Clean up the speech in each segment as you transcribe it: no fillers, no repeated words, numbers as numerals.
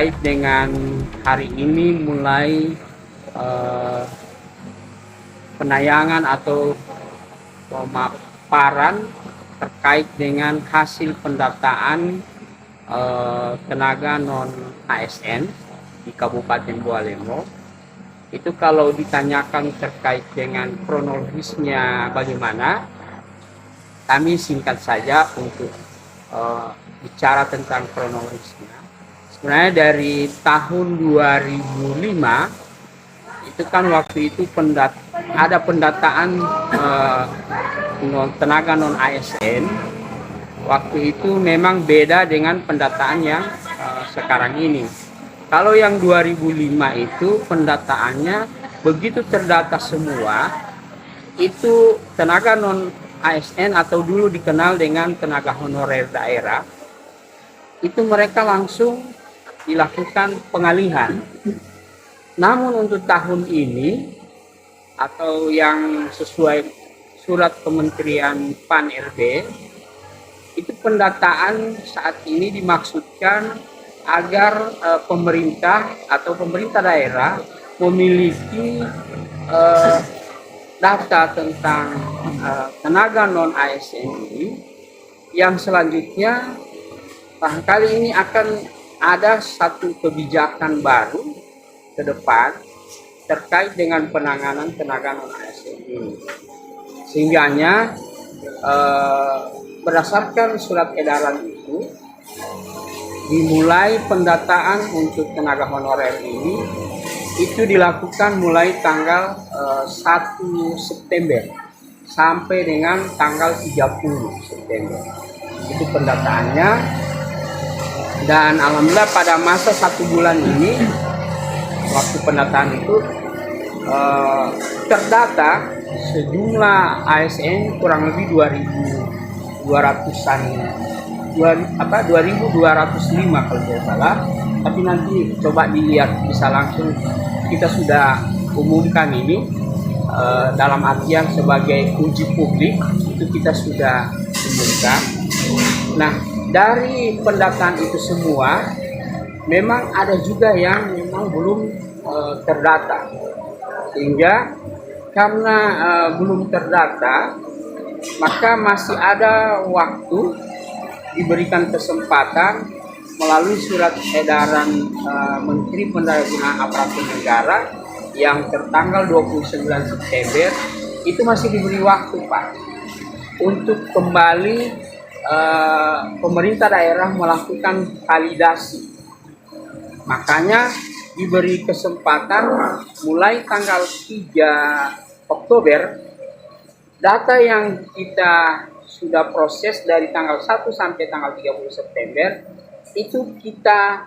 terkait dengan hari ini mulai penayangan atau pemaparan terkait dengan hasil pendataan tenaga non ASN di Kabupaten Bualemo. Itu kalau ditanyakan terkait dengan kronologisnya bagaimana, kami singkat saja untuk bicara tentang kronologisnya. Sebenarnya dari tahun 2005 itu kan waktu itu ada pendataan tenaga non ASN. Waktu itu memang beda dengan pendataan yang sekarang ini. Kalau yang 2005 itu pendataannya begitu terdata semua, itu tenaga non ASN atau dulu dikenal dengan tenaga honorer daerah, itu mereka langsung dilakukan pengalihan. Namun untuk tahun ini atau yang sesuai surat Kementerian PAN-RB, itu pendataan saat ini dimaksudkan agar pemerintah atau pemerintah daerah memiliki data tentang tenaga non ASN ini, yang selanjutnya barangkali ini akan ada satu kebijakan baru ke depan terkait dengan penanganan tenaga non ASN ini. Sehingganya berdasarkan surat edaran itu dimulai pendataan untuk tenaga honorer ini itu dilakukan mulai tanggal 1 September sampai dengan tanggal 30 September. Itu pendataannya, dan alhamdulillah pada masa 1 bulan ini waktu pendataan itu terdata sejumlah ASN kurang lebih 2.200-an, 2.205 kalau tidak salah. Tapi nanti coba dilihat, bisa langsung kita sudah umumkan ini dalam artian sebagai uji publik, itu kita sudah umumkan. Nah, dari pendataan itu semua memang ada juga yang memang belum terdata, sehingga karena belum terdata maka masih ada waktu, diberikan kesempatan melalui surat edaran Menteri Pendayagunaan Aparatur Negara yang tertanggal 29 September, itu masih diberi waktu Pak untuk kembali pemerintah daerah melakukan validasi. Makanya diberi kesempatan mulai tanggal 3 Oktober, data yang kita sudah proses dari tanggal 1 sampai tanggal 30 September, itu kita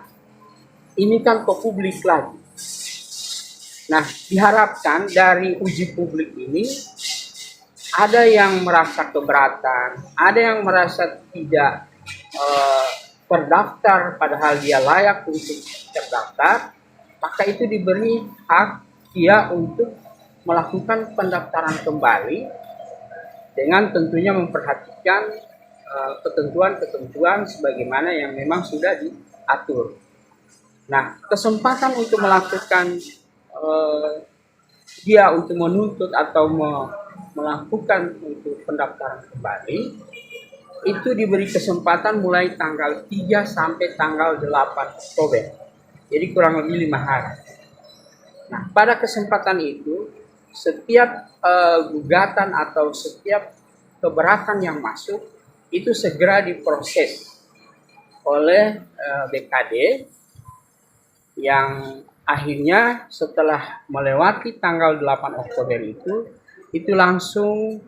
inikan ke publik lagi. Nah, diharapkan dari uji publik ini ada yang merasa keberatan, ada yang merasa tidak terdaftar padahal dia layak untuk terdaftar, maka itu diberi hak dia untuk melakukan pendaftaran kembali dengan tentunya memperhatikan ketentuan-ketentuan sebagaimana yang memang sudah diatur. Nah, kesempatan untuk melakukan dia untuk menuntut atau melakukan untuk pendaftaran kembali itu diberi kesempatan mulai tanggal 3 sampai tanggal 8 Oktober. Jadi kurang lebih 5 hari. Nah, pada kesempatan itu setiap gugatan atau setiap keberatan yang masuk itu segera diproses oleh BKD, yang akhirnya setelah melewati tanggal 8 Oktober itu langsung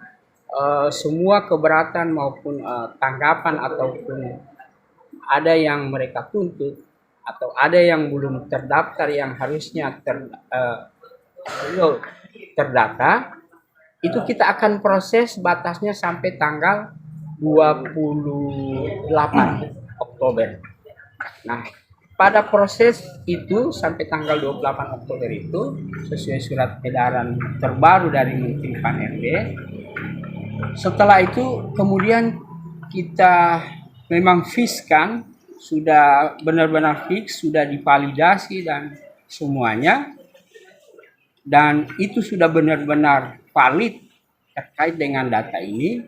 semua keberatan maupun tanggapan ataupun ada yang mereka tuntut atau ada yang belum terdaftar yang harusnya terdata, itu kita akan proses batasnya sampai tanggal 28 Oktober. Nah, pada proses itu sampai tanggal 28 Oktober itu sesuai surat edaran terbaru dari Menteri PAN-RB. Setelah itu kemudian kita memang fiskan sudah benar-benar fix, sudah divalidasi dan semuanya, dan itu sudah benar-benar valid terkait dengan data ini,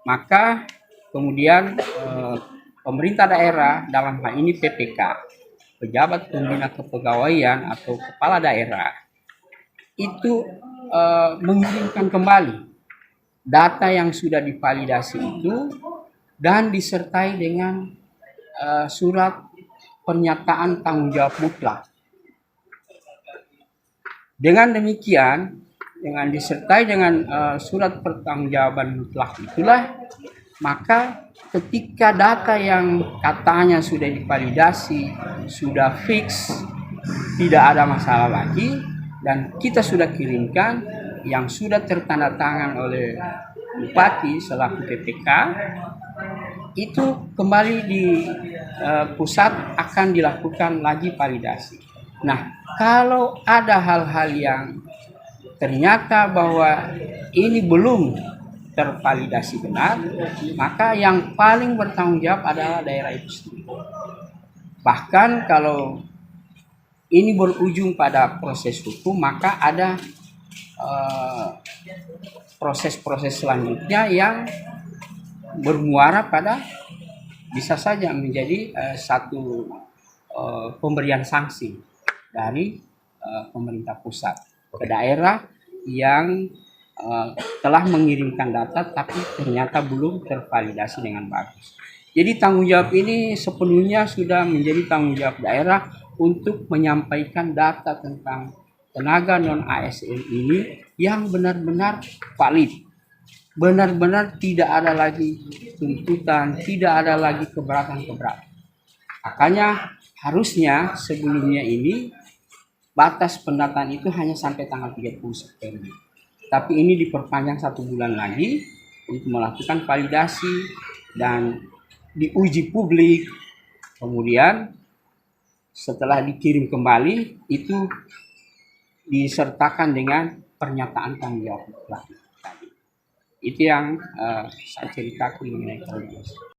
maka kemudian pemerintah daerah, dalam hal ini PPK, pejabat pembina kepegawaian atau kepala daerah, itu mengirimkan kembali data yang sudah divalidasi itu dan disertai dengan surat pernyataan tanggung jawab mutlak. Dengan demikian, dengan disertai dengan surat pertanggungjawaban mutlak itulah, maka ketika data yang katanya sudah divalidasi, sudah fix, tidak ada masalah lagi, dan kita sudah kirimkan, yang sudah tertanda tangan oleh Bupati selaku PPK, itu kembali di pusat akan dilakukan lagi validasi. Nah, kalau ada hal-hal yang ternyata bahwa ini belum tervalidasi benar, maka yang paling bertanggung jawab adalah daerah itu sendiri. Bahkan kalau ini berujung pada proses hukum, maka ada proses-proses selanjutnya yang bermuara pada bisa saja menjadi satu pemberian sanksi dari pemerintah pusat ke daerah yang telah mengirimkan data tapi ternyata belum tervalidasi dengan bagus. Jadi tanggung jawab ini sepenuhnya sudah menjadi tanggung jawab daerah untuk menyampaikan data tentang tenaga non-ASN ini yang benar-benar valid. Benar-benar tidak ada lagi tuntutan, tidak ada lagi keberatan-keberatan. Makanya harusnya sebelumnya ini batas pendataan itu hanya sampai tanggal 30 September. Tapi ini diperpanjang 1 bulan lagi untuk melakukan validasi dan diuji publik. Kemudian setelah dikirim kembali itu disertakan dengan pernyataan tanggung jawab tadi. Itu yang saya ceritakan mengenai validasi.